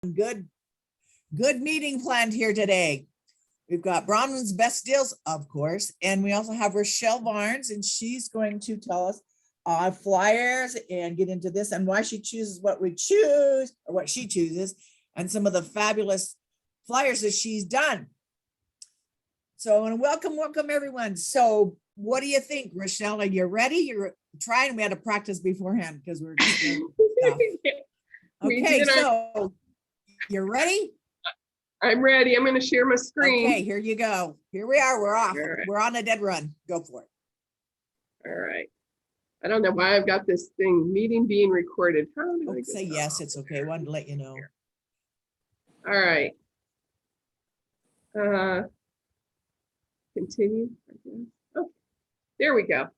Good meeting planned here today. We've got Bronwyn's Best Deals, of course, and we also have Rachelle Varnes, and she's going to tell us flyers and get into this and why she chooses what we choose or what she chooses and some of the fabulous flyers that she's done. So I want to welcome everyone. So what do you think, Rachelle? Are you ready? You're trying. We had to practice beforehand because we're just stuff. Okay, so you're ready? I'm ready. I'm going to share my screen. Okay, here you go. Here we are. We're off. Right. We're on a dead run. Go for it. All right. I don't know why I've got this thing, meeting being recorded. How do I say yes, it's okay. I wanted to let you know. All right. Continue. Oh, there we go.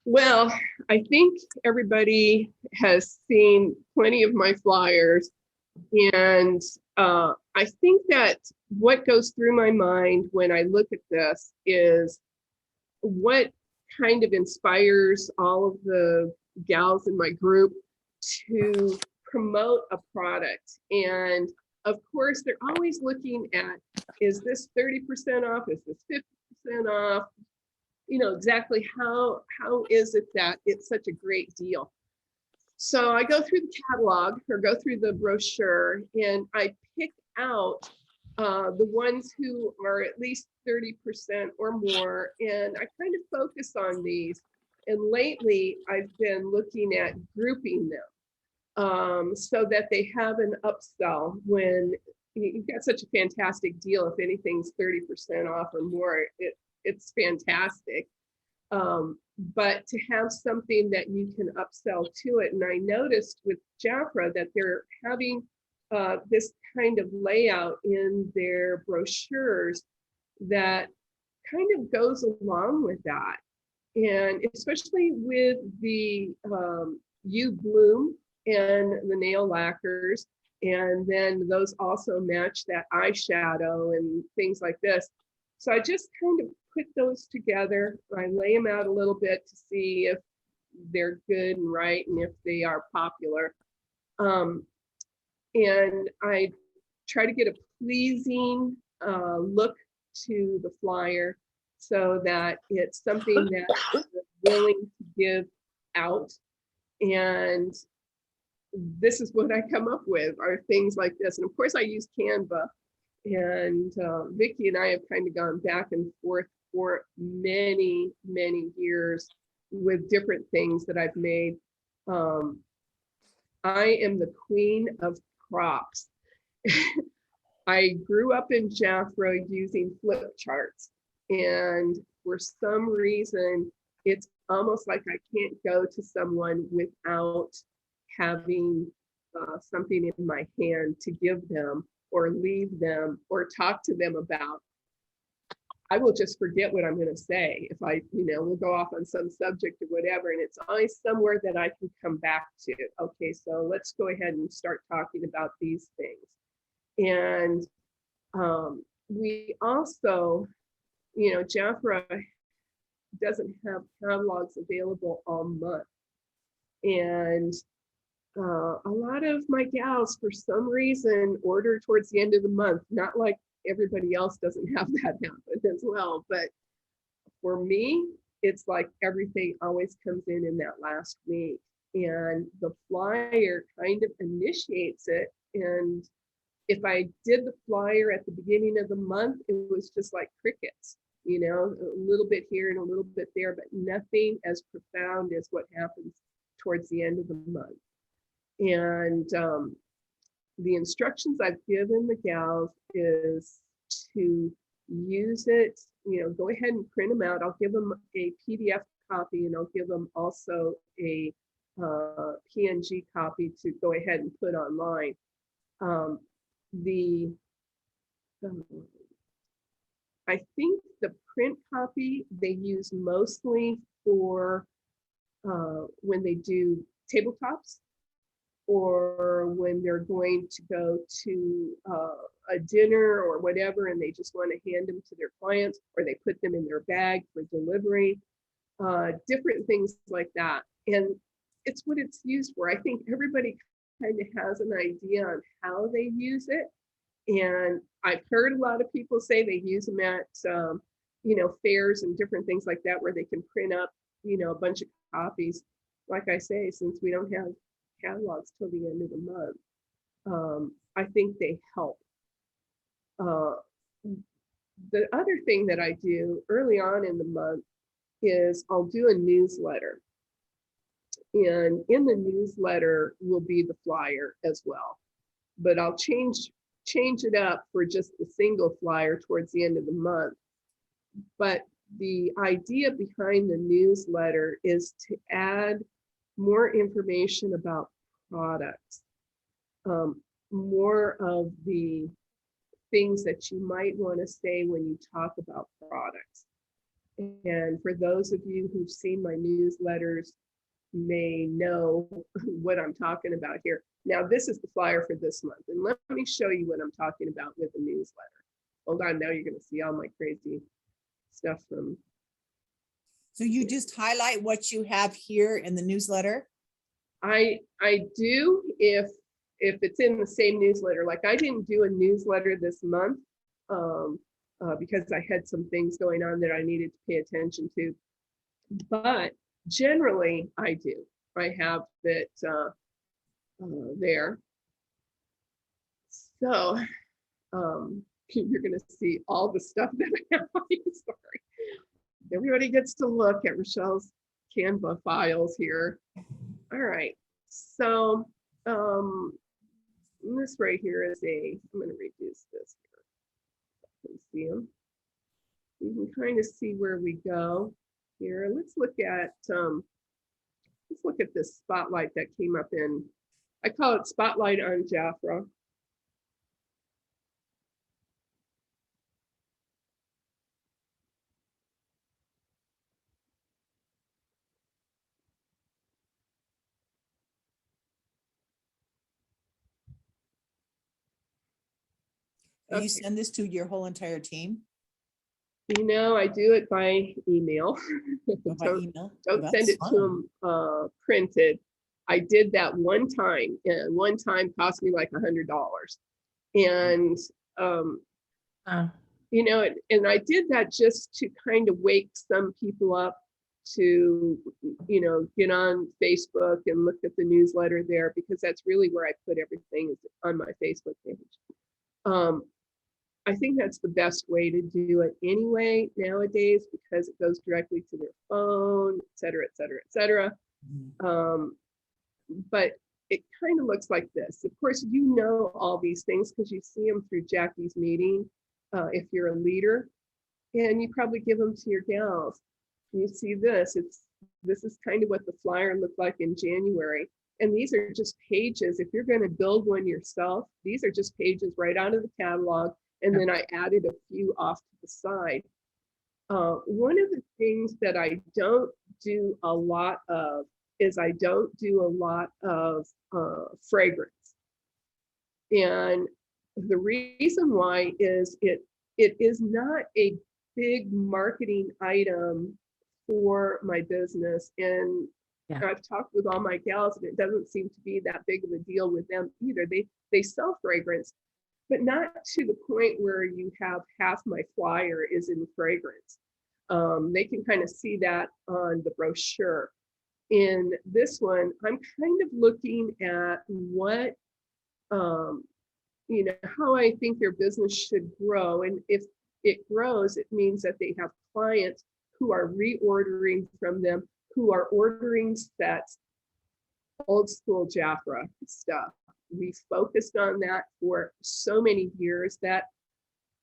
Well, I think everybody has seen plenty of my flyers, and I think that what goes through my mind when I look at this is what kind of inspires all of the gals in my group to promote a product. And of course, they're always looking at, is this 30% off? Is this 50% off? You know, exactly how is it that it's such a great deal? So I go through the catalog or go through the brochure and I pick out the ones who are at least 30% or more, and I kind of focus on these. And lately I've been looking at grouping them so that they have an upsell when you've got such a fantastic deal. If anything's 30% off or more, it's fantastic. But to have something that you can upsell to it. And I noticed with Jafra that they're having this kind of layout in their brochures that kind of goes along with that. And especially with the U Bloom and the nail lacquers, and then those also match that eyeshadow and things like this. So I just kind of put those together. I lay them out a little bit to see if they're good and right and if they are popular. And I try to get a pleasing look to the flyer so that it's something that I'm willing to give out. And this is what I come up with, are things like this. And of course I use Canva, and Vickie and I have kind of gone back and forth for many, many years with different things that I've made. I am the queen of props. I grew up in Jafra using flip charts, and for some reason, it's almost like I can't go to someone without having something in my hand to give them or leave them or talk to them about. I will just forget what I'm going to say if I, we'll go off on some subject or whatever, and it's always somewhere that I can come back to. Okay, so let's go ahead and start talking about these things. And we also, Jafra doesn't have catalogs available all month. And a lot of my gals, for some reason, order towards the end of the month, not like everybody else doesn't have that happen as well. But for me, it's like everything always comes in that last week. And the flyer kind of initiates it. And if I did the flyer at the beginning of the month, it was just like crickets, a little bit here and a little bit there, but nothing as profound as what happens towards the end of the month. And the instructions I've given the gals is to use it, go ahead and print them out. I'll give them a PDF copy, and I'll give them also a PNG copy to go ahead and put online. I think the print copy they use mostly for when they do tabletops, or when they're going to go to a dinner or whatever, and they just want to hand them to their clients, or they put them in their bag for delivery, different things like that. And it's what it's used for. I think everybody kind of has an idea on how they use it. And I've heard a lot of people say they use them at, fairs and different things like that, where they can print up, a bunch of copies. Like I say, since we don't have catalogs till the end of the month, I think they help. The other thing that I do early on in the month is I'll do a newsletter. And in the newsletter will be the flyer as well. But I'll change it up for just the single flyer towards the end of the month. But the idea behind the newsletter is to add more information about products, more of the things that you might want to say when you talk about products. And for those of you who've seen my newsletters, may know what I'm talking about here. Now, this is the flyer for this month, and let me show you what I'm talking about with the newsletter. Hold on, now you're going to see all my crazy stuff from. So you just highlight what you have here in the newsletter? I do if it's in the same newsletter. Like I didn't do a newsletter this month because I had some things going on that I needed to pay attention to. But generally, I do. I have that there. So you're going to see all the stuff that I have. Sorry. Everybody gets to look at Rachelle's Canva files here. All right. So this right here is I'm going to reduce this here. You can see them. You can kind of see where we go here. Let's look at this spotlight that came up in, I call it Spotlight on Jafra. You send this to your whole entire team? I do it by email. Don't send it to them printed. I did that one time, and one time cost me like $100. And and I did that just to kind of wake some people up to get on Facebook and look at the newsletter there, because that's really where I put everything, is on my Facebook page. I think that's the best way to do it anyway nowadays, because it goes directly to their phone, et cetera, et cetera, et cetera. But it kind of looks like this. Of course, all these things because you see them through Jackie's meeting, if you're a leader, and you probably give them to your gals. You see this, this is kind of what the flyer looked like in January. And these are just pages. If you're going to build one yourself, these are just pages right out of the catalog. And then I added a few off to the side. One of the things that I don't do a lot of is I don't do a lot of fragrance. And the reason why is it is not a big marketing item for my business. And I've talked with all my gals, and it doesn't seem to be that big of a deal with them either. They sell fragrance, but not to the point where you have half my flyer is in fragrance. They can kind of see that on the brochure. In this one, I'm kind of looking at what, how I think their business should grow. And if it grows, it means that they have clients who are reordering from them, who are ordering sets, old school Jafra stuff. We focused on that for so many years that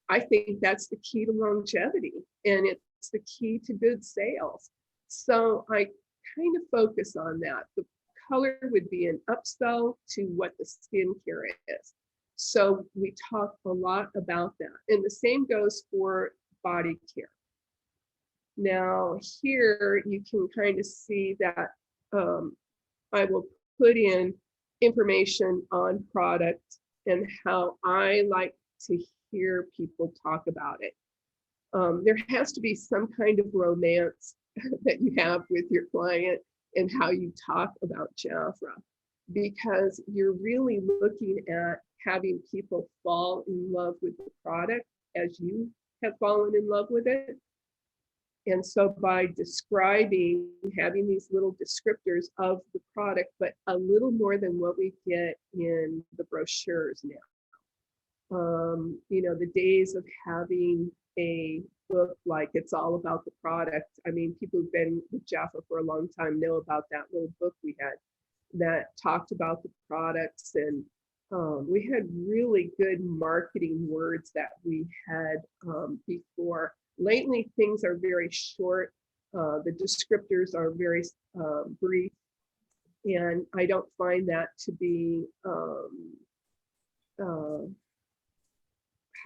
I think that's the key to longevity, and it's the key to good sales. So I kind of focus on that. The color would be an upsell to what the skincare is. So we talk a lot about that. And the same goes for body care. Now here you can kind of see that I will put in information on product and how I like to hear people talk about it. There has to be some kind of romance that you have with your client and how you talk about Jafra. because you're really looking at having people fall in love with the product as you have fallen in love with it. And so by describing, having these little descriptors of the product, but a little more than what we get in the brochures now. You know, the days of having a book like it's all about the product. I mean, people who've been with Jaffa for a long time know about that little book we had that talked about the products, and we had really good marketing words that we had before. Lately, things are very short. The descriptors are very brief, and I don't find that to be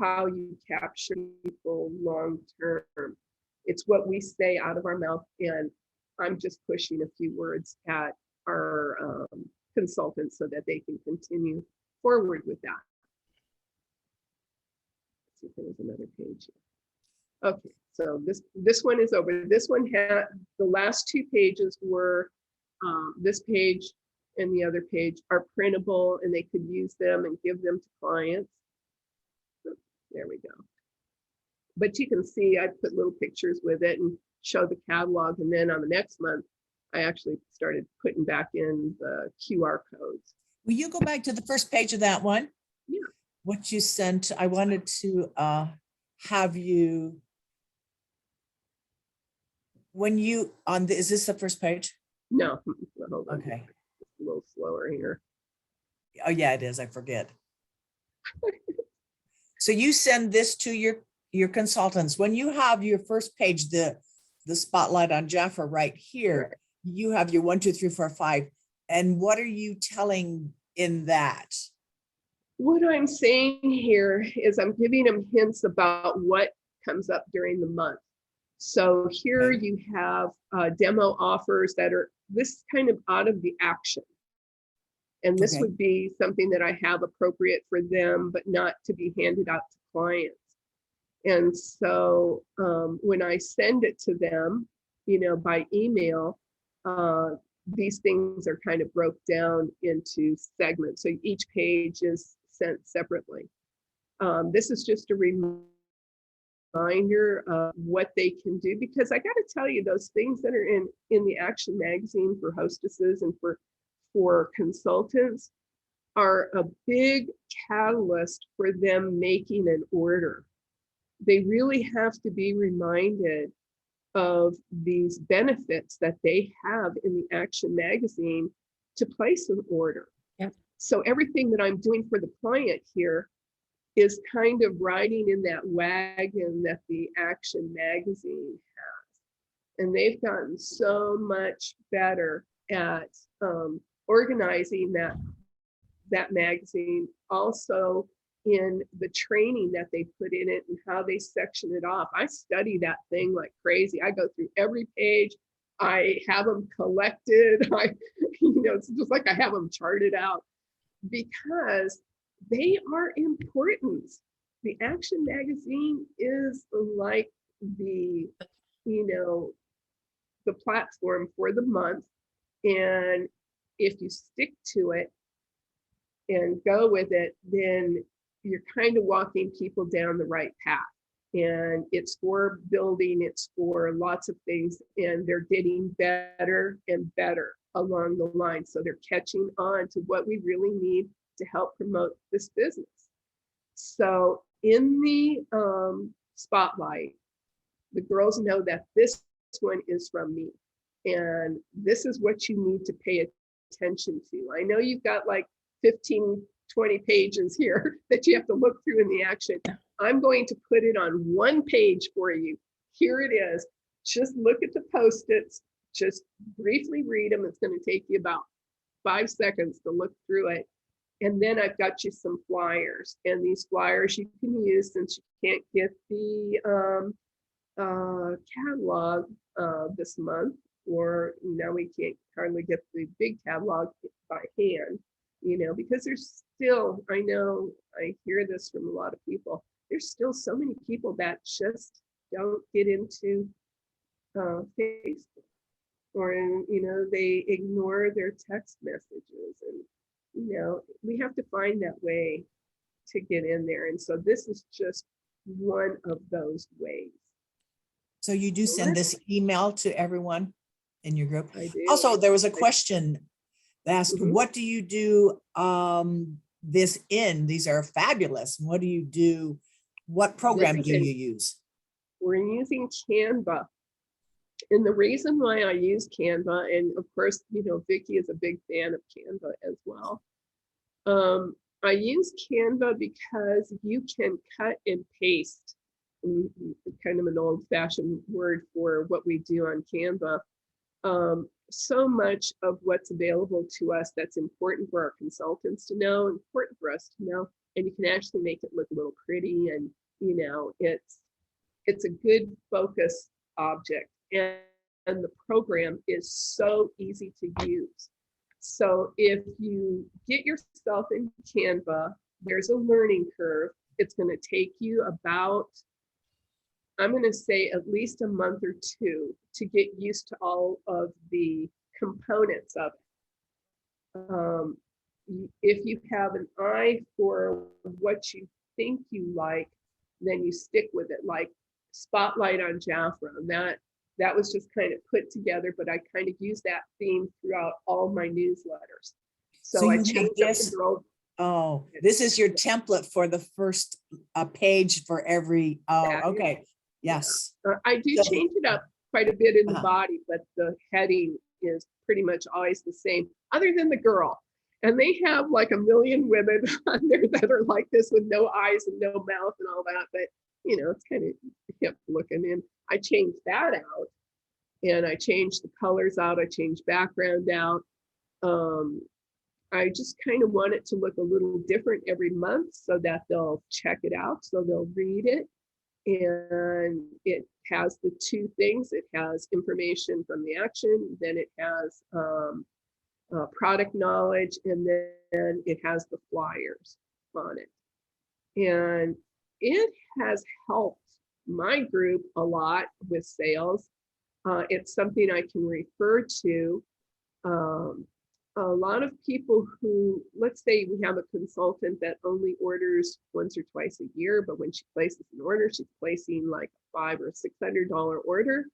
how you capture people long term. It's what we say out of our mouth, and I'm just pushing a few words at our consultants so that they can continue forward with that. Let's see if there was another page here. Okay, so this one is over. This one had, the last two pages were, this page and the other page are printable, and they could use them and give them to clients. There we go. But you can see I put little pictures with it and show the catalog. And then on the next month, I actually started putting back in the QR codes. Will you go back to the first page of that one? Yeah. What you sent, I wanted to have you, when you, on the, is this the first page? No, hold on. Okay. A little slower here. Oh yeah, it is, I forget. So you send this to your consultants. When you have your first page, the spotlight on Jaffa right here, Right. You have your 1, 2, 3, 4, 5. And what are you telling in that? What I'm saying here is I'm giving them hints about what comes up during the month. So here Okay. you have demo offers that are this kind of out of the action. And this Okay. would be something that I have appropriate for them, but not to be handed out to clients. And so when I send it to them, you know, by email, these things are kind of broke down into segments. So each page is sent separately. This is just a reminder of what they can do, because I got to tell you, those things that are in the Action magazine for hostesses and for consultants are a big catalyst for them making an order. They really have to be reminded of these benefits that they have in the Action magazine to place an order. Yep. So everything that I'm doing for the client here is kind of riding in that wagon that the Action magazine has. And they've gotten so much better at organizing that magazine, also in the training that they put in it and how they section it off. I study that thing like crazy. I go through every page. I have them collected. It's just like I have them charted out, because they are important. The Action magazine is like the platform for the month. And if you stick to it and go with it, then you're kind of walking people down the right path. And it's for building, it's for lots of things, and they're getting better and better along the line. So they're catching on to what we really need to help promote this business. So in the spotlight, the girls know that this one is from me, and this is what you need to pay attention to. I know you've got like 15, 20 pages here that you have to look through in the Action. I'm going to put it on one page for you. Here it is. Just look at the Post-its, just briefly read them. It's going to take you about 5 seconds to look through it. And then I've got you some flyers, and these flyers you can use since you can't get the catalog this month, or now we can't hardly get the big catalog by hand, because there's still, I know I hear this from a lot of people, there's still so many people that just don't get into Facebook. or, they ignore their text messages. And, we have to find that way to get in there. And so this is just one of those ways. So you do send this email to everyone in your group? I do. Also, there was a question that asked, Mhm. what do you do this in? These are fabulous. What do you do? What program do you use? We're using Canva. And the reason why I use Canva, and of course, Vickie is a big fan of Canva as well. I use Canva because you can cut and paste, kind of an old-fashioned word for what we do on Canva. So much of what's available to us that's important for our consultants to know, important for us to know, and you can actually make it look a little pretty, and it's a good focus object, and the program is so easy to use. So if you get yourself in Canva, there's a learning curve. It's going to take you about, I'm going to say, at least a month or two to get used to all of the components of it. If you have an eye for what you think you like, then you stick with it. Like Spotlight on Jafra, that was just kind of put together, but I kind of use that theme throughout all my newsletters. So I changed up the girl. Oh, this is your template for the first page for every, okay. Yes. I do change it up quite a bit in the body, but the heading is pretty much always the same, other than the girl. And they have like a million women on there that are like this with no eyes and no mouth and all that. But, it's kind of hip looking. And I changed that out. And I changed the colors out. I changed background out. I just kind of want it to look a little different every month so that they'll check it out. So they'll read it. And it has the two things. It has information from the action, then it has product knowledge, and then it has the flyers on it. And it has helped my group a lot with sales. It's something I can refer to. A lot of people who, let's say we have a consultant that only orders once or twice a year, but when she places an order, she's placing like a $500 or $600 order.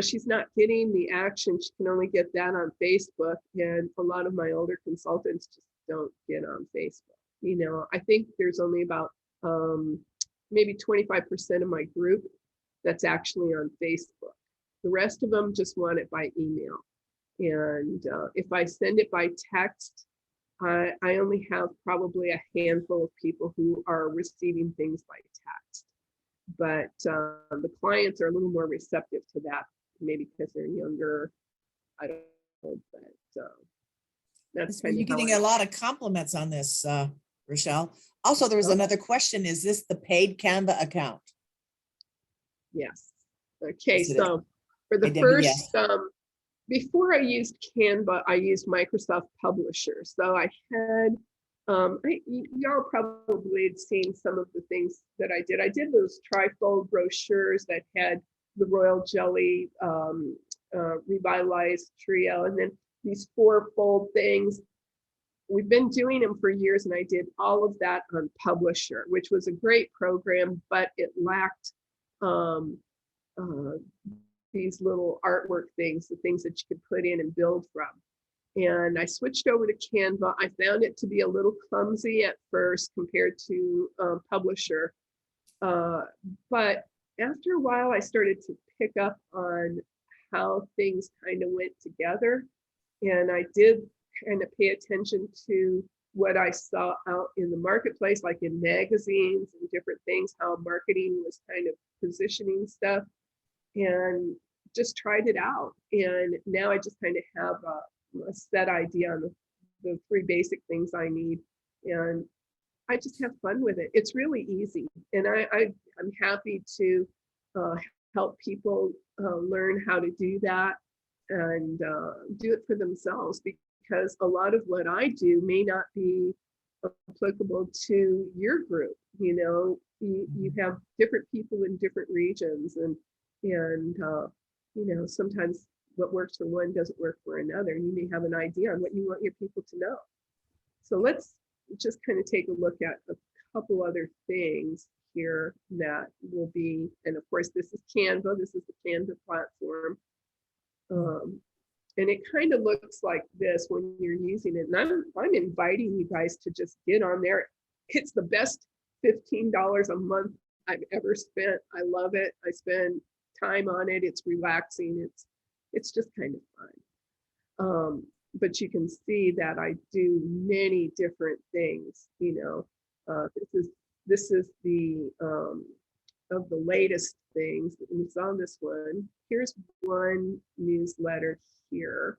She's not getting the action. She can only get that on Facebook. And a lot of my older consultants just don't get on Facebook. I think there's only about maybe 25% of my group that's actually on Facebook. The rest of them just want it by email. And if I send it by text, I only have probably a handful of people who are receiving things by text. But the clients are a little more receptive to that, maybe because they're younger. I don't know, but that's kind of. You're getting a lot of compliments on this, Rachelle. Also, there was another question. Is this the paid Canva account? Yes. Okay, Yes, so for the first, before I used Canva, I used Microsoft Publisher. So I had, y'all probably had seen some of the things that I did. I did those trifold brochures that had the royal jelly, revitalized trio, and then these 4-fold things. We've been doing them for years, and I did all of that on Publisher, which was a great program, but it lacked these little artwork things, the things that you could put in and build from. And I switched over to Canva. I found it to be a little clumsy at first compared to Publisher. But after a while, I started to pick up on how things kind of went together. And I did kind of pay attention to what I saw out in the marketplace, like in magazines and different things, how marketing was kind of positioning stuff, and just tried it out. And now I just kind of have a set idea on the 3 basic things I need. And I just have fun with it. It's really easy. And I'm happy to help people learn how to do that and do it for themselves, because a lot of what I do may not be applicable to your group. You have different people in different regions, and sometimes what works for one doesn't work for another. And you may have an idea on what you want your people to know. So let's just kind of take a look at a couple other things here that will be, and of course, this is Canva. This is the Canva platform. And it kind of looks like this when you're using it. And I'm inviting you guys to just get on there. It's the best $15 a month I've ever spent. I love it. I spend time on it. It's relaxing. It's just kind of fun. But you can see that I do many different things. This is the of the latest things. It's on this one. Here's one newsletter here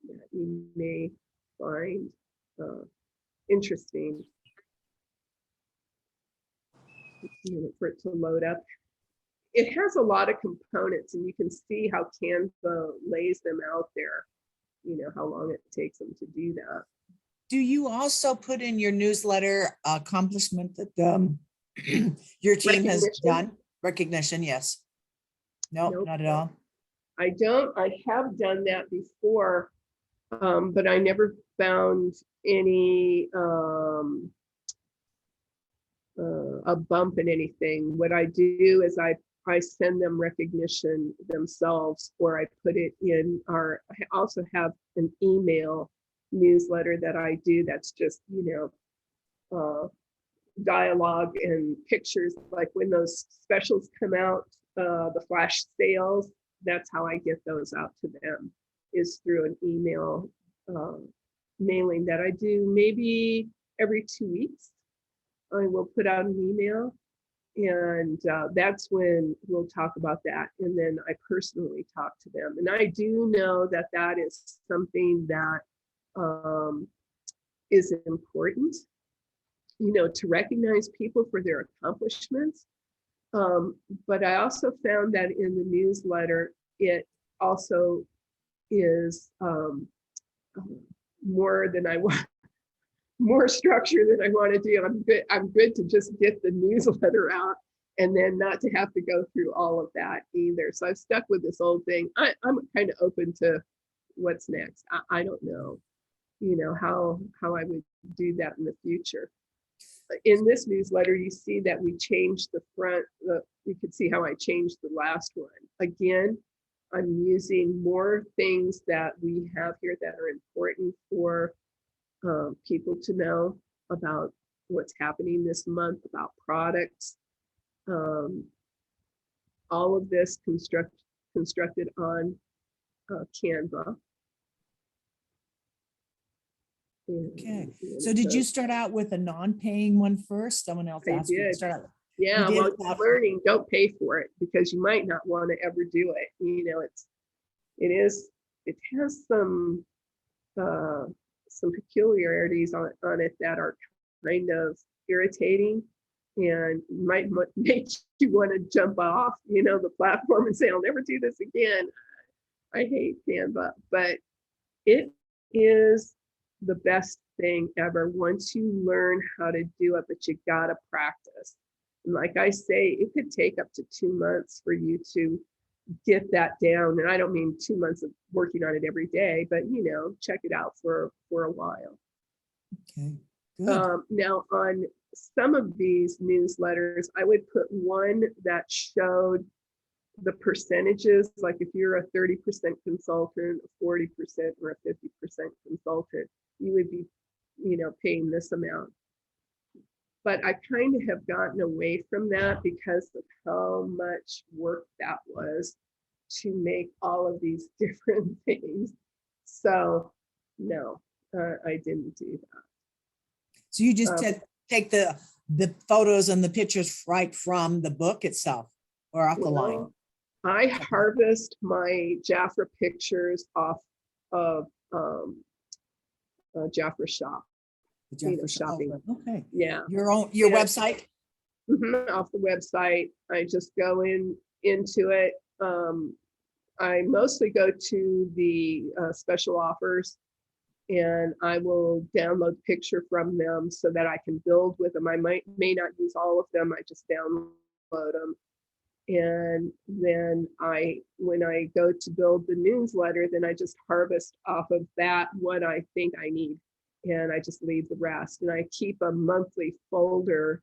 that you may find interesting. A minute for it to load up. It has a lot of components, and you can see how Canva lays them out there, how long it takes them to do that. Do you also put in your newsletter accomplishment that your team has done? Recognition, yes. Nope, not at all. I don't. I have done that before, but I never found any a bump in anything. What I do is I send them recognition themselves, or I put it in I also have an email newsletter that I do that's just, dialogue and pictures. Like when those specials come out, the flash sales, that's how I get those out to them, is through an email mailing that I do maybe every 2 weeks. I will put out an email, and that's when we'll talk about that. And then I personally talk to them. And I do know that that is something that is important, to recognize people for their accomplishments. But I also found that in the newsletter, it also is more than I want, more structure than I want to do. I'm good to just get the newsletter out and then not to have to go through all of that either. So I've stuck with this old thing. I'm kind of open to what's next. I don't know, how I would do that in the future. In this newsletter, you see that we changed the front. You can see how I changed the last one. Again, I'm using more things that we have here that are important for people to know about what's happening this month, about products. All of this constructed on Canva. Okay. So did you start out with a non-paying one first? Someone else asked you to start out. Yeah, well, learning, don't pay for it, because you might not want to ever do it. It has some peculiarities on it that are kind of irritating, and might make you want to jump off, the platform and say, I'll never do this again. I hate Canva, but it is the best thing ever once you learn how to do it, but you gotta practice. And like I say, it could take up to 2 months for you to get that down. And I don't mean 2 months of working on it every day, but check it out for a while. Okay, good. Now on some of these newsletters, I would put one that showed the percentages, like if you're a 30% consultant, a 40%, or a 50% consultant, you would be, paying this amount. But I kind of have gotten away from that because of how much work that was to make all of these different things. So no, I didn't do that. So you just take the photos and the pictures right from the book itself or off the line? I harvest my Jafra pictures off of Jafra Shop. Shopping. Okay. Yeah. Your website? Off the website. I just go into it. I mostly go to the special offers, and I will download picture from them so that I can build with them. I may not use all of them. I just download them. And then when I go to build the newsletter, then I just harvest off of that what I think I need. And I just leave the rest. And I keep a monthly folder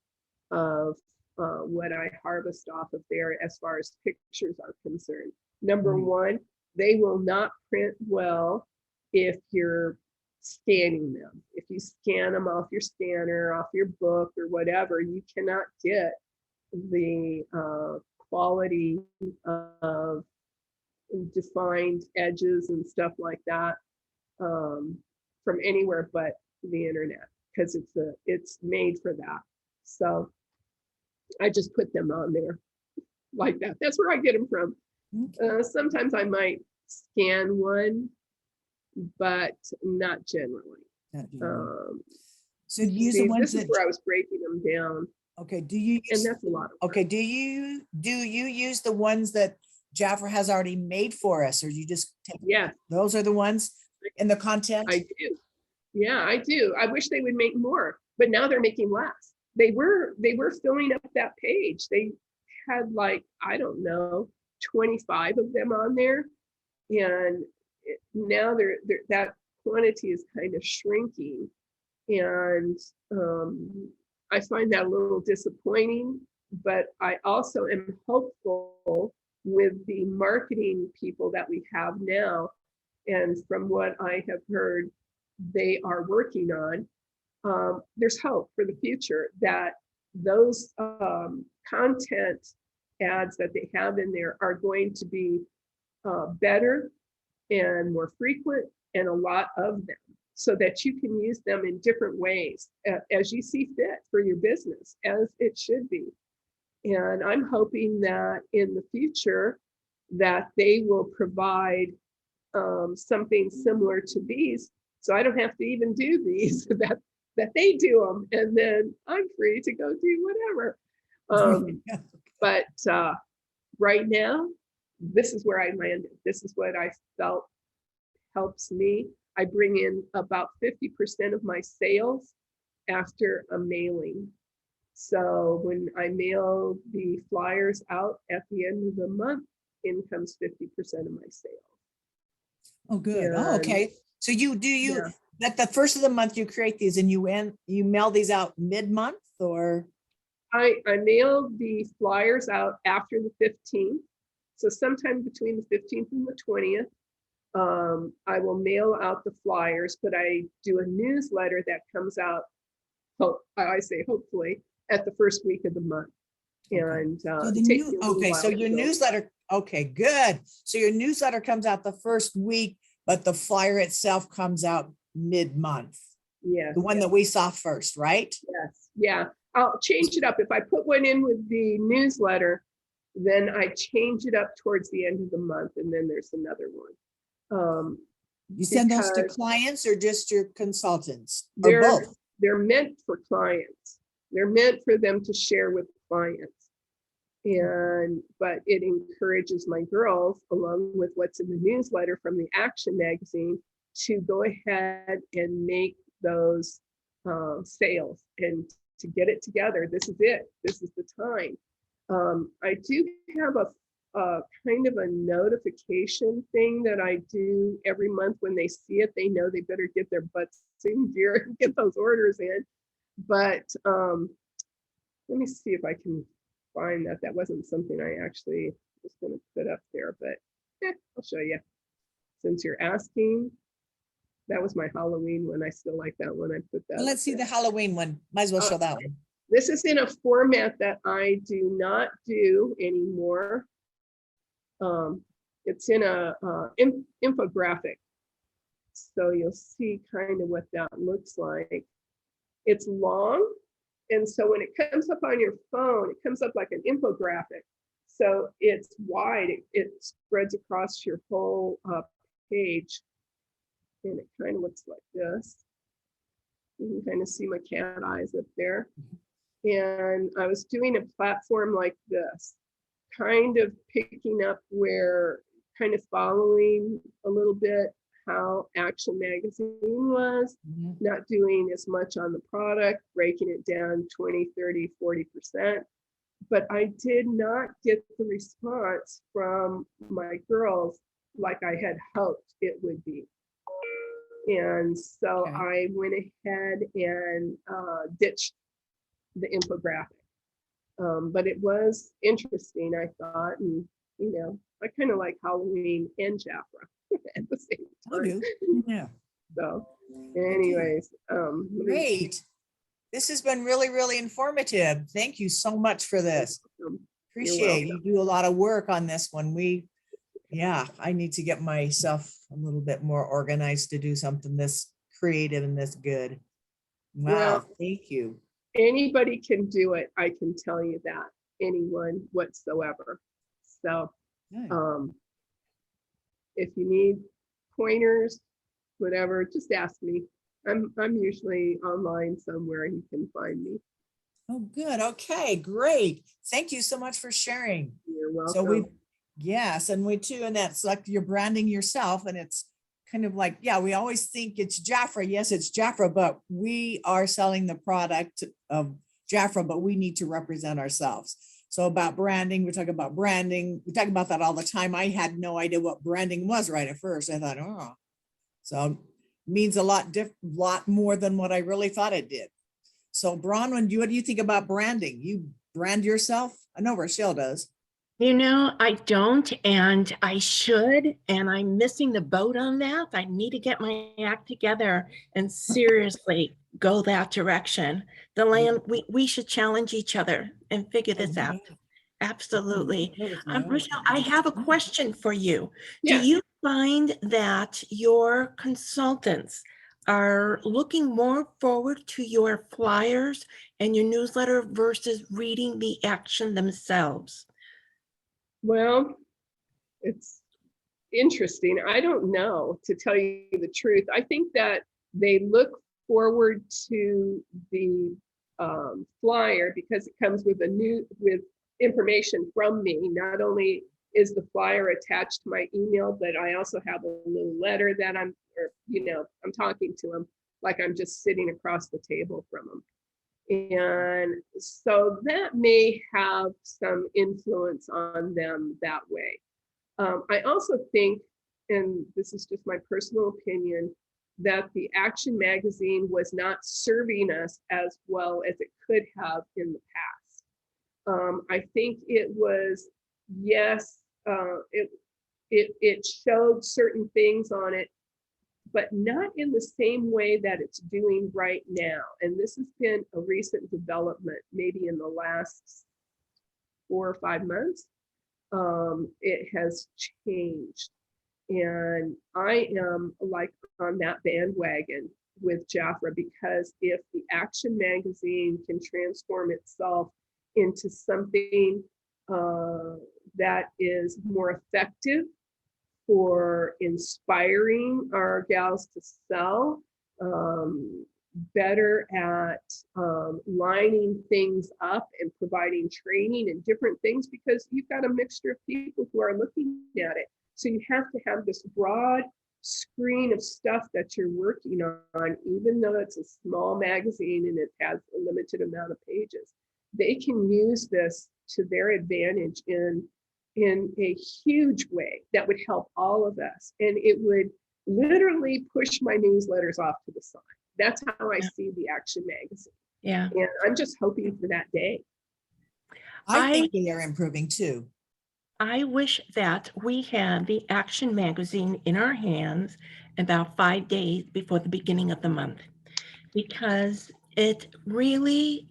of what I harvest off of there as far as pictures are concerned. Number one, they will not print well if you're scanning them. If you scan them off your scanner, off your book or whatever, you cannot get the quality of defined edges and stuff like that from anywhere but the internet, because it's made for that. So I just put them on there like that. That's where I get them from. Sometimes I might scan one, but not generally. So do you use the ones this is where I was breaking them down. Okay, do you use, and that's a lot of work. Okay, do you use the ones that Jaffer has already made for us, or you just take? Yeah, those are the ones in the content? I do. Yeah, I do. I wish they would make more, but now they're making less. They were filling up that page. They had like, I don't know, 25 of them on there, and now that quantity is kind of shrinking, and I find that a little disappointing, but I also am hopeful with the marketing people that we have now, and from what I have heard they are working on, there's hope for the future that those content ads that they have in there are going to be better and more frequent, and a lot of them, so that you can use them in different ways as you see fit for your business, as it should be. And I'm hoping that in the future that they will provide something similar to these, so I don't have to even do these, that they do them, and then I'm free to go do whatever. But right now, this is where I landed. This is what I felt helps me. I bring in about 50% of my sales after a mailing. So when I mail the flyers out at the end of the month, in comes 50% of my sales. Oh, good. Oh, okay. So Yeah. at the first of the month you create these, and you mail these out mid-month, or? I mail the flyers out after the 15th. So sometime between the 15th and the 20th, I will mail out the flyers, but I do a newsletter that comes out, I say hopefully, at the first week of the month. Okay. And so your newsletter, okay, good. So your newsletter comes out the first week, but the flyer itself comes out mid-month. Yeah. The one that we saw first, right? Yes. Yeah. I'll change it up. If I put one in with the newsletter, then I change it up towards the end of the month, and then there's another one. You send those to clients or just your consultants, or They're both? They're meant for clients. They're meant for them to share with clients. But it encourages my girls, along with what's in the newsletter from the Action magazine, to go ahead and make those sales and to get it together. This is it. This is the time. I do have a kind of a notification thing that I do every month. When they see it, they know they better get their butts in gear and get those orders in. But let me see if I can find that. That wasn't something I actually was going to put up there, but I'll show you. Since you're asking, that was my Halloween one. I still like that one. I put that. Well, let's see the Halloween one. Might as well show that one. This is in a format that I do not do anymore. It's in a infographic. So you'll see kind of what that looks like. It's long. And so when it comes up on your phone, it comes up like an infographic. So it's wide, it spreads across your whole page. And it kind of looks like this. You can kind of see my cat eyes up there. And I was doing a platform like this, kind of picking up where, kind of following a little bit how Action magazine was, not doing as much on the product, breaking it down 20, 30, 40%. but I did not get the response from my girls like I had hoped it would be. And so Okay. I went ahead and ditched the infographic. But it was interesting, I thought, and I kind of like Halloween and Jafra at the same I time. do. Yeah. So, I do. anyways, Great. This has been really, really informative. Thank you so much for this. you're Appreciate you welcome. do a lot of work on this one. Yeah, I need to get myself a little bit more organized to do something this creative and this good. Wow, Well, thank you. anybody can do it. I can tell you that. Anyone whatsoever. So, Good. if you need pointers, whatever, just ask me. I'm usually online somewhere. You can find me. Oh, good. Okay, great. Thank you so much for sharing. You're So welcome. yes, and we too, and that's like you're branding yourself, and it's kind of like, yeah, we always think it's Jafra. Yes, it's Jafra, but we are selling the product of Jafra, but we need to represent ourselves. So about branding, we're talking about branding. We talk about that all the time. I had no idea what branding was right at first. I thought, oh, so means a lot more than what I really thought it did. So Bronwyn, what do you think about branding? You brand yourself? I know Rachelle does. I don't, and I should, and I'm missing the boat on that. I need to get my act together and seriously go that direction. The land, we should challenge each other and figure this out. Absolutely. Rochelle, I have a question for you. Do Yes. you find that your consultants are looking more forward to your flyers and your newsletter versus reading the action themselves? Well, it's interesting. I don't know, to tell you the truth. I think that they look forward to the flyer because it comes with with information from me. Not only is the flyer attached to my email, but I also have a little letter that I'm talking to them like I'm just sitting across the table from them. And so that may have some influence on them that way. I also think, and this is just my personal opinion, that the Action magazine was not serving us as well as it could have in the past. I think it was, yes, it showed certain things on it, but not in the same way that it's doing right now. And this has been a recent development, maybe in the last 4 or 5 months. It has changed. And I am like on that bandwagon with Jafra, because if the Action magazine can transform itself into something that is more effective for inspiring our gals to sell, better at lining things up and providing training and different things, because you've got a mixture of people who are looking at it. So you have to have this broad screen of stuff that you're working on, even though it's a small magazine and it has a limited amount of pages. They can use this to their advantage in a huge way that would help all of us. And it would literally push my newsletters off to the side. That's how I see the Action magazine. Yeah. And I'm just hoping for that day. I think they are improving too. I wish that we had the Action magazine in our hands about 5 days before the beginning of the month, because it really,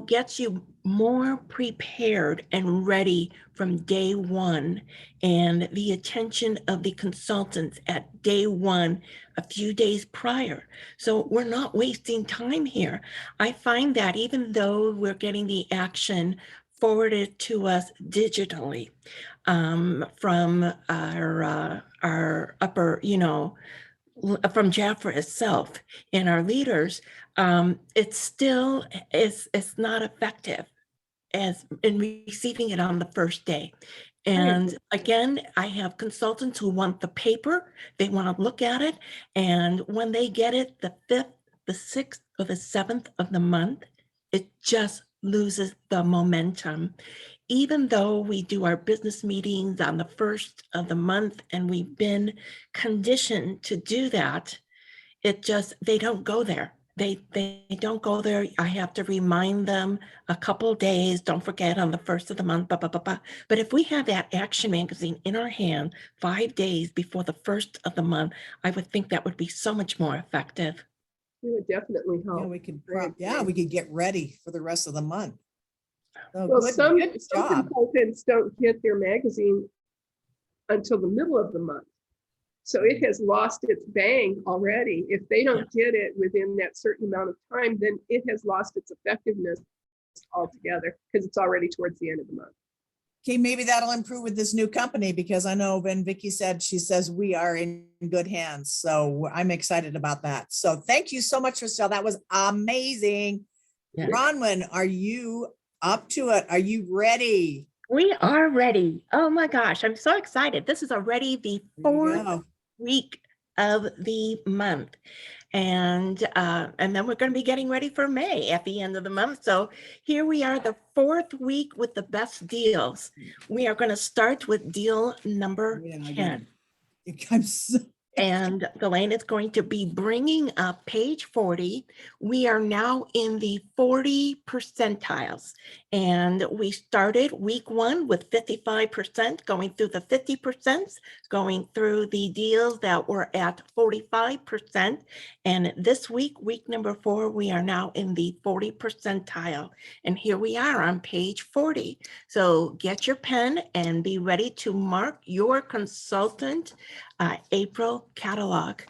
gets you more prepared and ready from day one, and the attention of the consultants at day one, a few days prior. So we're not wasting time here. I find that even though we're getting the action forwarded to us digitally from our upper, from Jafra itself and our leaders, it still it's not effective as in receiving it on the first day. And again, I have consultants who want the paper, they want to look at it, and when they get it the 5th, the 6th, or the 7th of the month, it just loses the momentum. Even though we do our business meetings on the first of the month and we've been conditioned to do that, they don't go there. They don't go there. I have to remind them a couple of days, don't forget on the first of the month, blah, blah, blah, blah. But if we have that action magazine in our hand 5 days before the first of the month, I would think that would be so much more effective. It would definitely Yeah, help. we could, Very yeah, good. we could get ready for the rest of the month. So Well, good, some good job. consultants don't get their magazine until the middle of the month. So it has lost its bang already. If they don't get it within that certain amount of time, then it has lost its effectiveness altogether because it's already towards the end of the month. Okay, maybe that'll improve with this new company, because I know when Vickie said, she says we are in good hands. So I'm excited about that. So thank you so much, Rachelle. That was amazing. Yeah. Bronwyn, are you up to it? Are you ready? We are ready. Oh my gosh, I'm so excited. This is already the There you 4th go. week of the month. And then we're going to be getting ready for May at the end of the month. So here we are, the 4th week with the best deals. We are going to start with deal number Yeah, I 10. I'm so, And Ghislaine is going to be bringing up page 40. We are now in the 40 percentiles. And we started week 1 with 55%, going through the 50%, going through the deals that were at 45%. And this week, week number 4, we are now in the 40 percentile. And here we are on page 40. So get your pen and be ready to mark your consultant April catalog.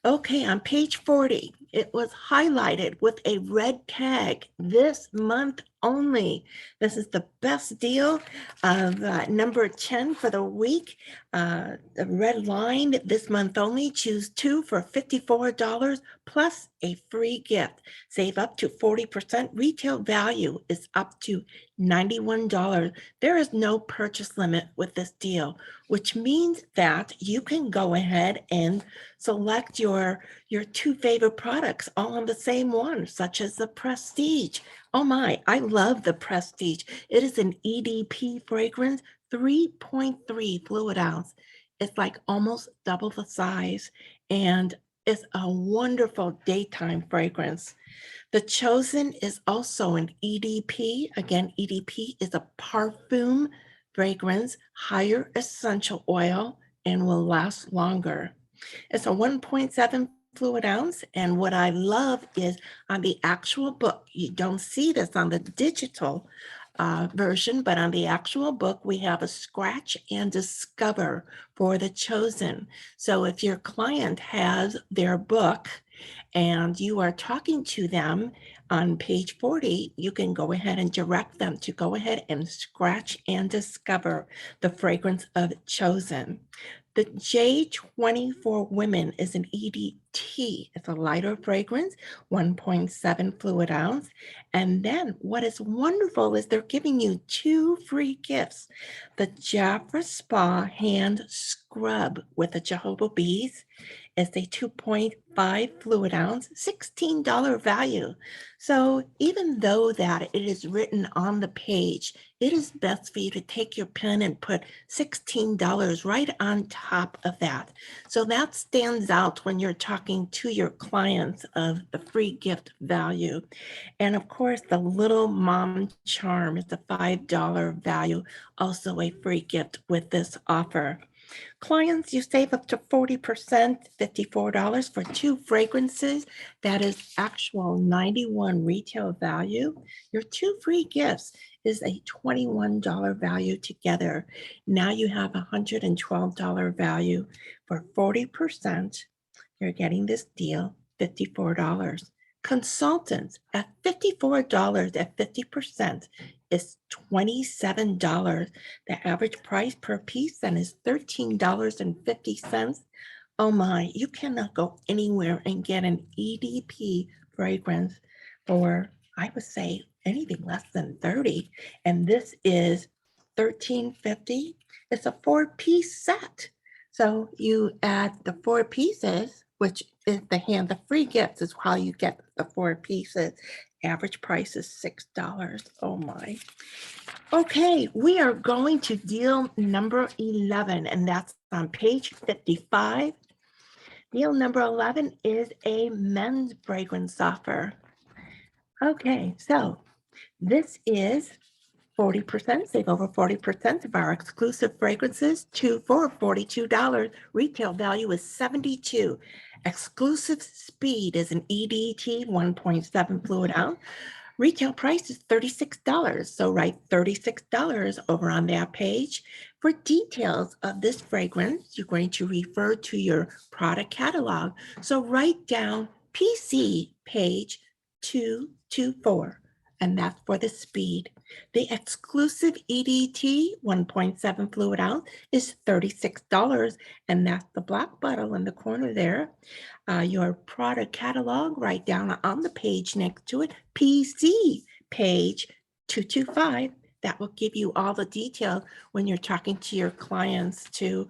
Okay, on page 40, it was highlighted with a red tag, this month only. This is the best deal of number 10 for the week. The red line, this month only, choose 2 for $54 plus a free gift. Save up to 40%. Retail value is up to $91. There is no purchase limit with this deal, which means that you can go ahead and select your 2 favorite products all on the same one, such as the Prestige. Oh my, I love the Prestige. It is an EDP fragrance, 3.3 fluid ounce. It's like almost double the size, and it's a wonderful daytime fragrance. The Chosen is also an EDP. Again, EDP is a parfum fragrance, higher essential oil, and will last longer. It's a 1.7 fluid ounce. And what I love is on the actual book, you don't see this on the digital version, but on the actual book, we have a scratch and discover for the Chosen. So if your client has their book and you are talking to them on page 40, you can go ahead and direct them to go ahead and scratch and discover the fragrance of Chosen. The J20 for women is an EDT. It's a lighter fragrance, 1.7 fluid ounce. And then what is wonderful is they're giving you 2 free gifts. The Jafra Spa Hand Scrub with the jojoba bees is a 2.5 fluid ounce, $16 value. So even though that it is written on the page, it is best for you to take your pen and put $16 right on top of that. So that stands out when you're talking to your clients of the free gift value. And of course, the Little Mom Charm is a $5 value, also a free gift with this offer. Clients, you save up to 40%, $54 for 2 fragrances. That is actual 91 retail value. Your 2 free gifts is a $21 value together. Now you have a $112 value for 40%. You're getting this deal, $54. Consultants at $54 at 50% is $27. The average price per piece then is $13.50. Oh my, you cannot go anywhere and get an EDP fragrance for, I would say, anything less than 30. And this is $13.50. It's a 4-piece set. So you add the 4 pieces, which is the free gifts is how you get the 4 pieces. Average price is $6. Oh my. Okay, we are going to deal number 11, and that's on page 55. Deal number 11 is a men's fragrance offer. Okay, so this is 40%, save over 40% of our exclusive fragrances, two for $42. Retail value is $72. Exclusive speed is an EDT 1.7 fluid ounce. Retail price is $36. So write $36 over on that page. For details of this fragrance, you're going to refer to your product catalog. So write down PC page 224, and that's for the speed. The exclusive EDT 1.7 fluid ounce is $36, and that's the black bottle in the corner there. Your product catalog, write down on the page next to it, PC page 225. That will give you all the detail when you're talking to your clients to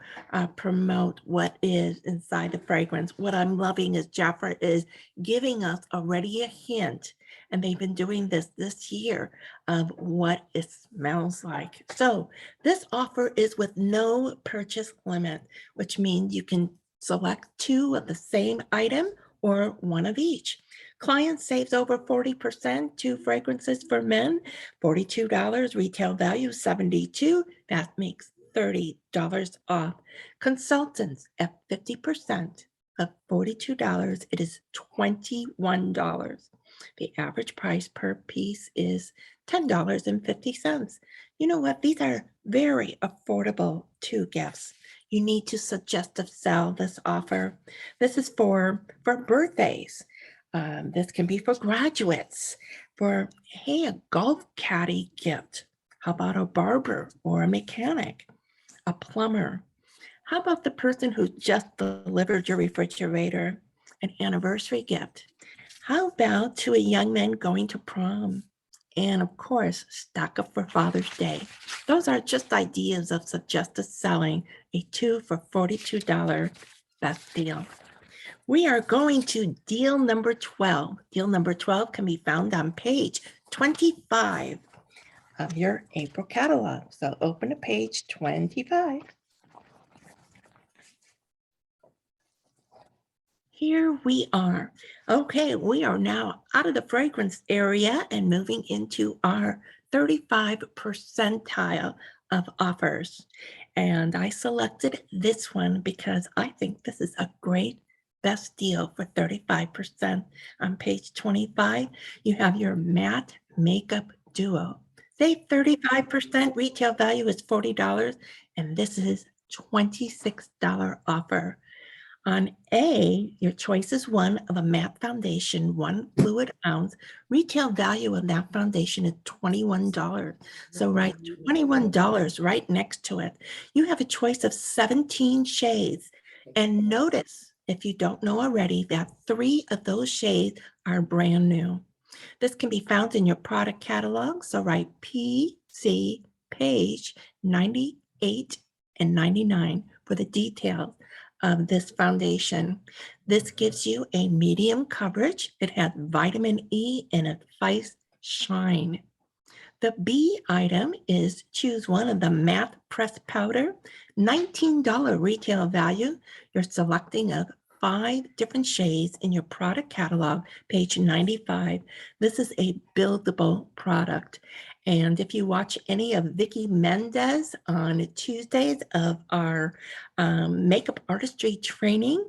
promote what is inside the fragrance. What I'm loving is Jafra is giving us already a hint, and they've been doing this year, of what it smells like. So this offer is with no purchase limit, which means you can select two of the same item or one of each. Client saves over 40%, two fragrances for men, $42, retail value $72. That makes $30 off. Consultants at 50% of $42, it is $21. The average price per piece is $10.50. You know what? These are very affordable two gifts. You need to suggestive sell this offer. This is for birthdays. This can be for graduates, for, hey, a golf caddy gift. How about a barber or a mechanic, a plumber? How about the person who just delivered your refrigerator, an anniversary gift? How about to a young man going to prom? And of course, stock up for Father's Day. Those are just ideas of suggestive selling a two for $42 best deal. We are going to deal number 12. Deal number 12 can be found on page 25 of your April catalog. So open to page 25. Here we are. Okay, we are now out of the fragrance area and moving into our 35 percentile of offers. And I selected this one because I think this is a great best deal for 35%. On page 25, you have your matte makeup duo. Save 35%, retail value is $40, and this is $26 offer. On A, your choice is one of a matte foundation, 1 fluid ounce. Retail value of that foundation is $21. So write $21 right next to it. You have a choice of 17 shades. And notice, if you don't know already, that 3 of those shades are brand new. This can be found in your product catalog. So write PC page 98 and 99 for the details of this foundation. This gives you a medium coverage. It has vitamin E and it fights shine. The B item is choose one of the matte pressed powder, $19 retail value. You're selecting of 5 different shades in your product catalog, page 95. This is a buildable product. And if you watch any of Vickie Mendez on Tuesdays of our makeup artistry training,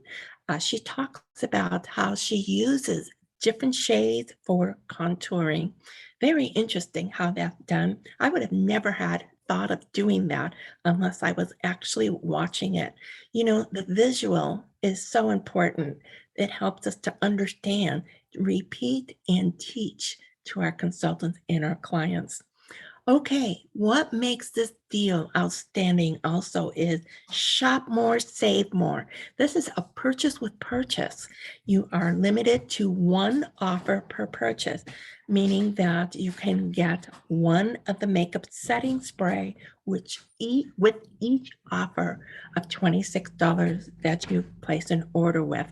she talks about how she uses different shades for contouring. Very interesting how that's done. I would have never had thought of doing that unless I was actually watching it. You know, the visual is so important. It helps us to understand, repeat, and teach to our consultants and our clients. Okay, what makes this deal outstanding also is shop more, save more. This is a purchase with purchase. You are limited to 1 offer per purchase, meaning that you can get 1 of the makeup setting spray, with each offer of $26 that you place an order with.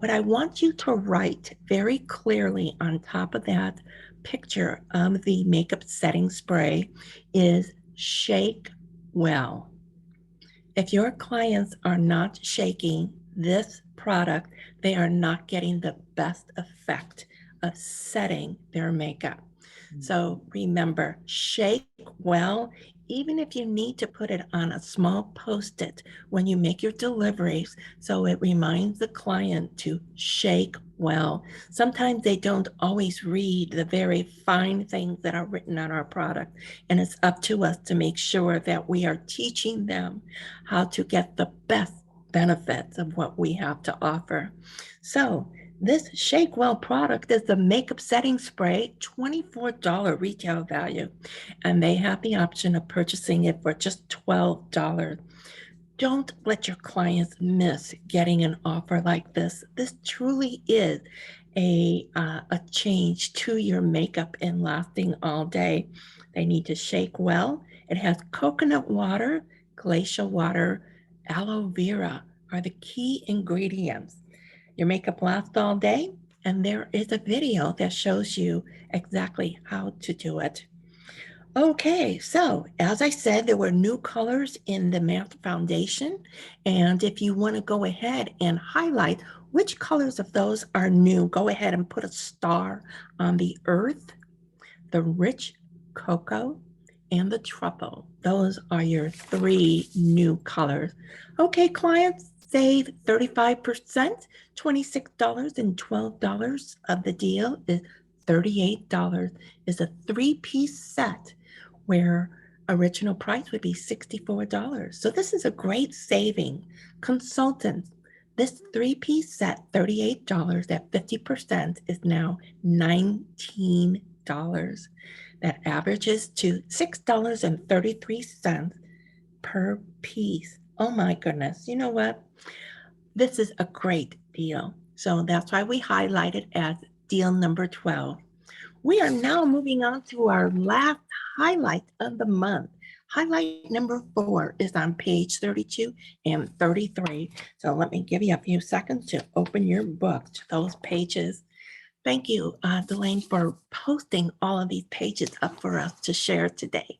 What I want you to write very clearly on top of that picture of the makeup setting spray is shake well. If your clients are not shaking this product, they are not getting the best effect of setting their makeup. So remember, shake well, even if you need to put it on a small Post-it when you make your deliveries, so it reminds the client to shake well. Sometimes they don't always read the very fine things that are written on our product, and it's up to us to make sure that we are teaching them how to get the best benefits of what we have to offer. So this Shake Well product is the makeup setting spray, $24 retail value, and they have the option of purchasing it for just $12. Don't let your clients miss getting an offer like this. This truly is a change to your makeup and lasting all day. They need to shake well. It has coconut water, glacial water, aloe vera are the key ingredients. Your makeup lasts all day, and there is a video that shows you exactly how to do it. Okay, so as I said, there were new colors in the matte foundation. And if you want to go ahead and highlight which colors of those are new, go ahead and put a star on the earth, the rich cocoa, and the truffle. Those are your 3 new colors. Okay, clients, save 35%, $26 and $12 of the deal is $38. Is a 3-piece set where original price would be $64. So this is a great saving. Consultants, this 3-piece set, $38 at 50% is now $19. That averages to $6.33 per piece. Oh my goodness. You know what? This is a great deal. So that's why we highlight it as deal number 12. We are now moving on to our last highlight of the month. Highlight number 4 is on page 32 and 33. So let me give you a few seconds to open your book to those pages. Thank you, Delane, for posting all of these pages up for us to share today.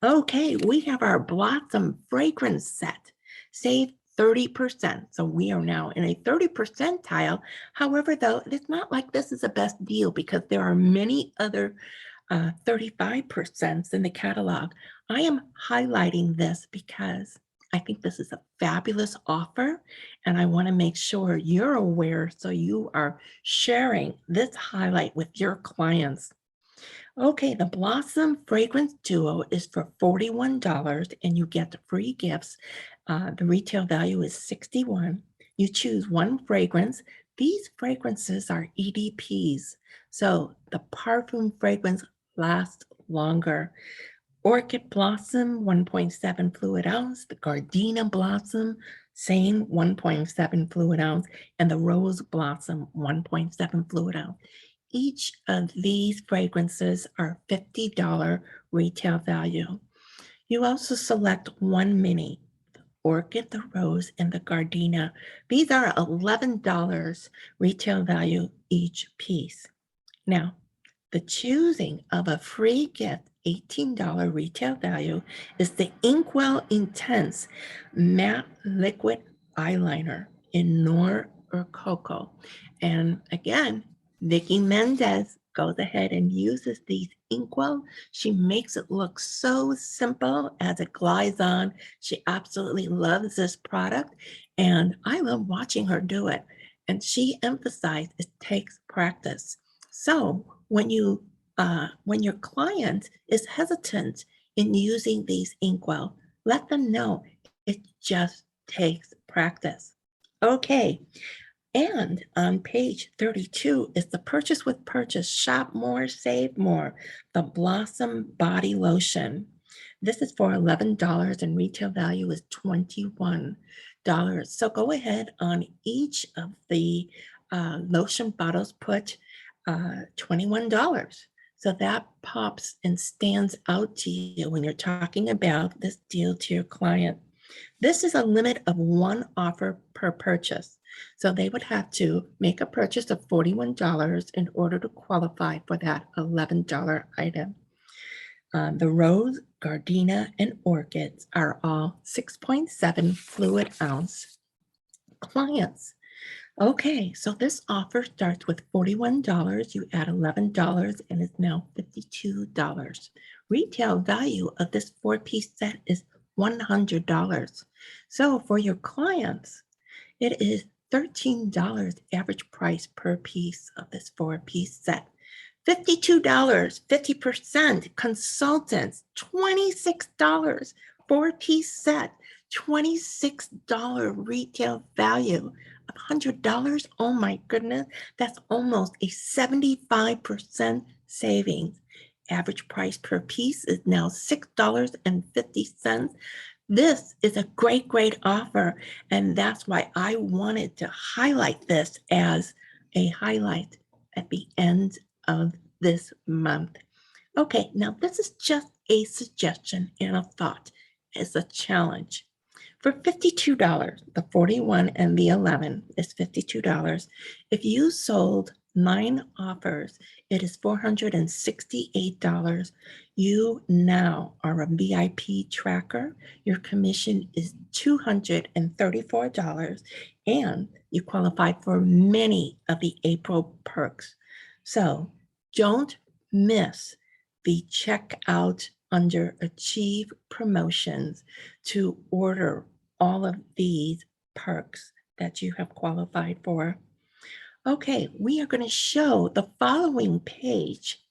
Okay, we have our Blossom fragrance set. Save 30%. So we are now in a 30% tile. However, though, it's not like this is the best deal because there are many other 35% in the catalog. I am highlighting this because I think this is a fabulous offer, and I want to make sure you're aware so you are sharing this highlight with your clients. Okay, the Blossom Fragrance Duo is for $41 and you get free gifts. The retail value is $61. You choose one fragrance. These fragrances are EDPs, so the parfum fragrance lasts longer. Orchid Blossom, 1.7 fluid ounce. The Gardenia Blossom, same 1.7 fluid ounce. And the Rose Blossom, 1.7 fluid ounce. Each of these fragrances are $50 retail value. You also select one mini, the Orchid, the Rose, and the Gardenia. These are $11 retail value each piece. Now, the choosing of a free gift, $18 retail value, is the Inkwell Intense Matte Liquid Eyeliner in Noir or Cocoa. And again, Vickie Mendez goes ahead and uses these Inkwell. She makes it look so simple as it glides on. She absolutely loves this product, and I love watching her do it. And she emphasized it takes practice. So when your client is hesitant in using these Inkwell, let them know it just takes practice. Okay, and on page 32 is the Purchase with Purchase, Shop More, Save More, the Blossom Body Lotion. This is for $11 and retail value is $21. So go ahead on each of the lotion bottles, put $21. So that pops and stands out to you when you're talking about this deal to your client. This is a limit of one offer per purchase. So they would have to make a purchase of $41 in order to qualify for that $11 item. The rose, gardenia, and orchids are all 6.7 fluid ounce clients. Okay, so this offer starts with $41. You add $11 and it's now $52. Retail value of this 4-piece set is $100. So for your clients, it is $13 average price per piece of this 4-piece set. $52, 50%. Consultants, $26. 4-piece set, $26 retail value of $100. Oh my goodness, that's almost a 75% savings. Average price per piece is now $6.50. This is a great, great offer. And that's why I wanted to highlight this as a highlight at the end of this month. Okay, now this is just a suggestion and a thought. It's a challenge. For $52, the 41 and the 11 is $52. If you sold 9 offers, it is $468. You now are a VIP tracker. Your commission is $234, and you qualify for many of the April perks. So don't miss the checkout under Achieve Promotions to order all of these perks that you have qualified for. Okay, we are going to show the following page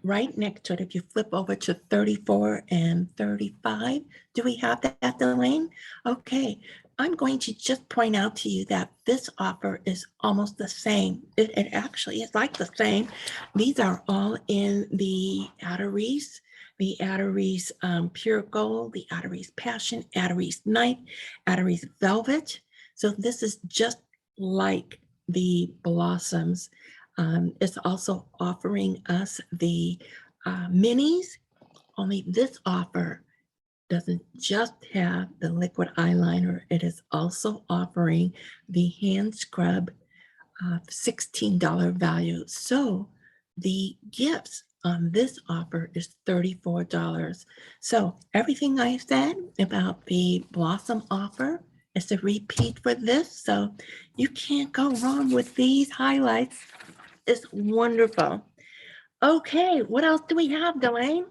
right next to it. If you flip over to 34 and 35, do we have that, Elaine? Okay, I'm going to just point out to you that this offer is almost the same. It actually is like the same. These are all in the Atterese, Pure Gold, the Atterese Passion, Atterese Night, Atterese Velvet. So this is just like the Blossoms. It's also offering us the minis, only this offer doesn't just have the liquid eyeliner, it is also offering the hand scrub $16 value. So the gifts on this offer is $34. So everything I said about the Blossom offer is a repeat for this. So you can't go wrong with these highlights. It's wonderful. Okay, what else do we have, Delane?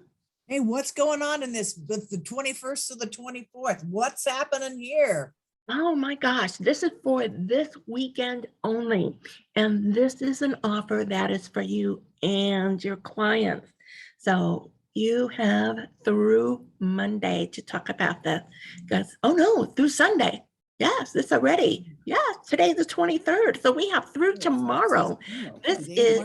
Hey, what's going on in this, with the 21st to the 24th? What's happening here? Oh my gosh, this is for this weekend only. And this is an offer that is for you and your clients. So you have through Monday to talk about this. Because, oh no, through Sunday. Yes, it's already. Yes, today's the 23rd. So we have through tomorrow. This is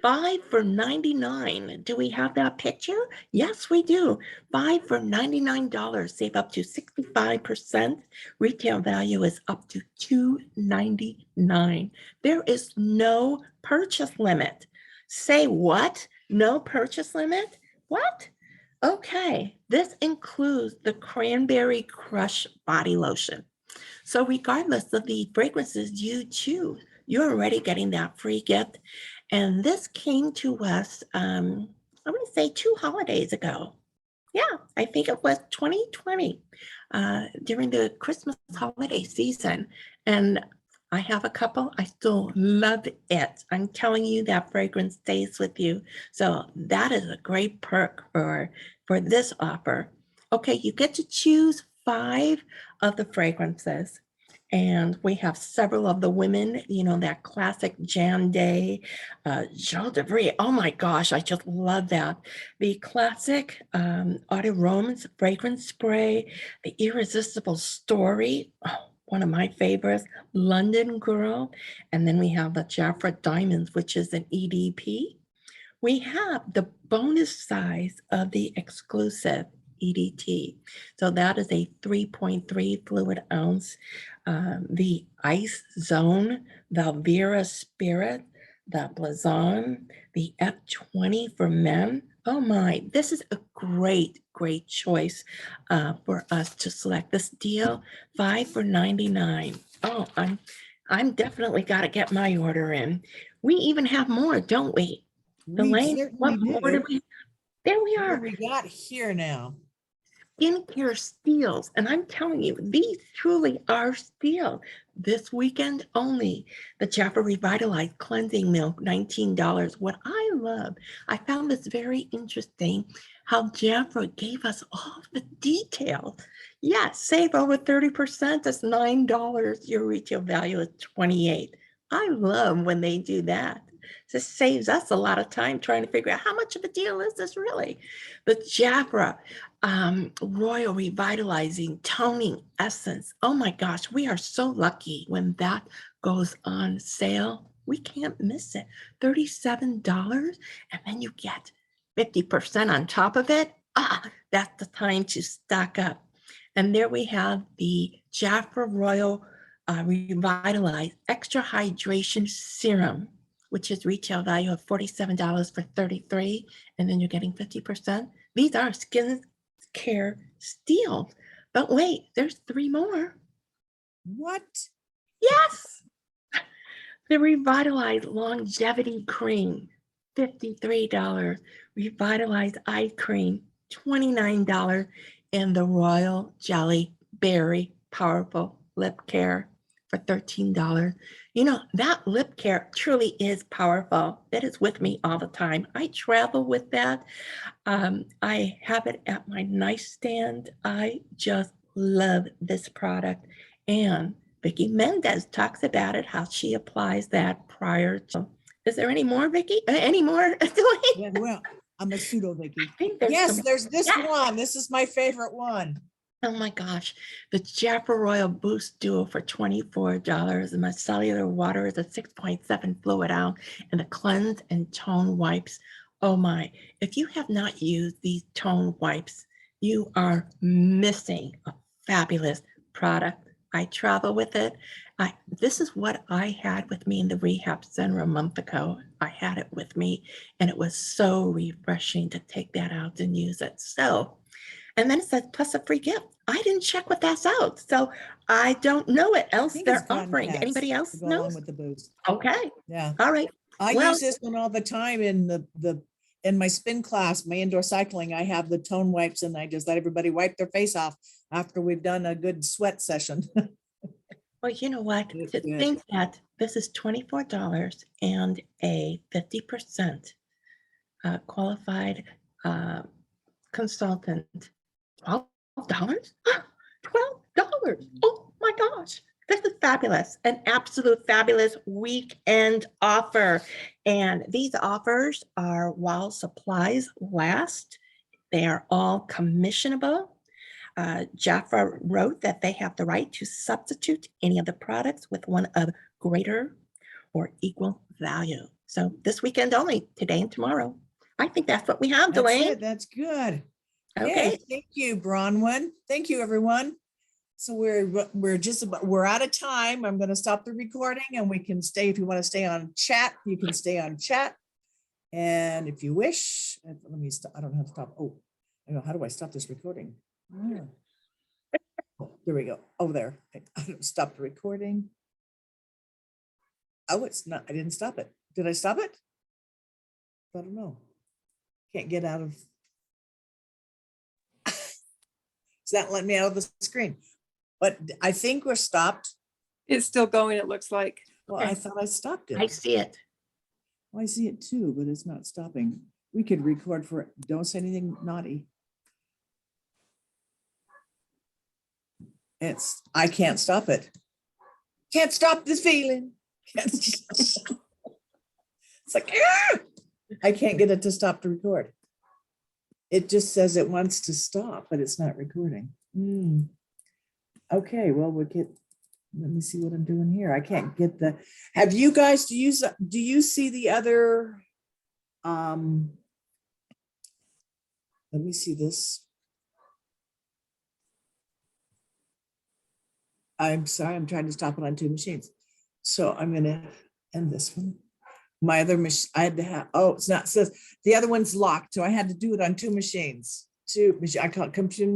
5 for $99. Do we have that picture? Yes, we do. 5 for $99. Save up to 65%. Retail value is up to $299. There is no purchase limit. Say what? No purchase limit? What? Okay, this includes the Cranberry Crush body lotion. So regardless of the fragrances you choose, you're already getting that free gift. And this came to us, I want to say 2 holidays ago. Yeah, I think it was 2020 during the Christmas holiday season. And I have a couple, I still love it. I'm telling you, that fragrance stays with you. So that is a great perk for this offer. Okay, you get to choose 5 of the fragrances. And we have several of the women, you know, that classic Jan Day, Jean de Brie. Oh my gosh, I just love that. The classic Eau de Rome's fragrance spray, the Irresistible Story, oh, one of my favorites, London Girl. And then we have the Jafra Diamonds, which is an EDP. We have the bonus size of the exclusive EDT. So that is a 3.3 fluid ounce. The Ice Zone, Valvera Spirit, the Blazon, the F20 for men. Oh my, this is a great choice for us to select this deal, 5 for 99. Oh, I'm definitely got to get my order in. We even have more, don't we? We Elaine, certainly what more do do. we? There we What do are. we got here now? Skincare steals. And I'm telling you, these truly are steals. This weekend only, the Jaffa Revitalized Cleansing Milk, $19. What I love, I found this very interesting, how Jaffa gave us all the details. Yes, save over 30%. That's $9. Your retail value is 28. I love when they do that. This saves us a lot of time trying to figure out how much of a deal is this really. The Jaffa Royal Revitalizing Toning Essence. Oh my gosh, we are so lucky when that goes on sale. We can't miss it. $37, and then you get 50% on top of it. That's the time to stock up. And there we have the Jaffa Royal Revitalized Extra Hydration Serum, which is retail value of $47 for 33, and then you're getting 50%. These are skin care steals. But wait, there's 3 more. What? Yes, the Revitalized Longevity Cream, $53. Revitalized Eye Cream, $29. And the Royal Jelly Berry Powerful Lip Care for $13. You know, that lip care truly is powerful. That is with me all the time. I travel with that. I have it at my nightstand. I just love this product. And Vickie Mendez talks about it, how she applies that prior to. Is there any more, Vickie? Any more? Yeah, well, I'm a pseudo I Vickie. think there's Yes, some. there's this Yes. one. This is my favorite one. Oh my gosh, the Jaffa Royal Boost Duo for $24. And my cellular water is a 6.7 fluid ounce, and the cleanse and tone wipes. Oh my, if you have not used these tone wipes, you are missing a fabulous product. I travel with it. This is what I had with me in the rehab center a month ago. I had it with me, and it was so refreshing to take that out and use it. So, and then it says plus a free gift. I didn't check what that's out, so I don't know what I else think it's they're cotton offering. pads Anybody to else go along knows? with the boost. Okay, Yeah. all right. I Well, use this one all the time in in my spin class, my indoor cycling. I have the tone wipes and I just let everybody wipe their face off after we've done a good sweat session. well, you know what? It's To good. think that this is $24 and a 50% qualified consultant. $12? $12. Oh my gosh. This is fabulous. An absolute fabulous weekend offer. And these offers are while supplies last. They are all commissionable. Jaffa wrote that they have the right to substitute any of the products with one of greater or equal value. So this weekend only, today and tomorrow. I think that's what we have, That's Delane. it. That's good. Okay. Okay. Thank you, Bronwyn. Thank you, everyone. So we're out of time. I'm going to stop the recording and we can stay. If you want to stay on chat, you can stay on chat. And if you wish, let me stop. I don't have to stop. Oh, I know. How do I stop this recording? Oh, there we go. Over there. I stopped the recording. Oh, it's not. I didn't stop it. Did I stop it? I don't know. Can't get out of. Is that letting me out of the screen? But I think we're stopped. It's still going, it looks like. Well, Okay. I thought I stopped it. I see it. Well, I see it too, but it's not stopping. We could record for, don't say anything naughty. I can't stop it. Can't stop this feeling. It's like, I can't get it to stop to record. It just says it wants to stop, but it's not recording. Okay, well, let me see what I'm doing here. I can't get have you guys, do you see the other, let me see this. I'm sorry, I'm trying to stop it on 2 machines. So I'm gonna end this one. my other machine, I had to have, oh, it's not, it says the other one's locked, so I had to do it on two machines. I call it computer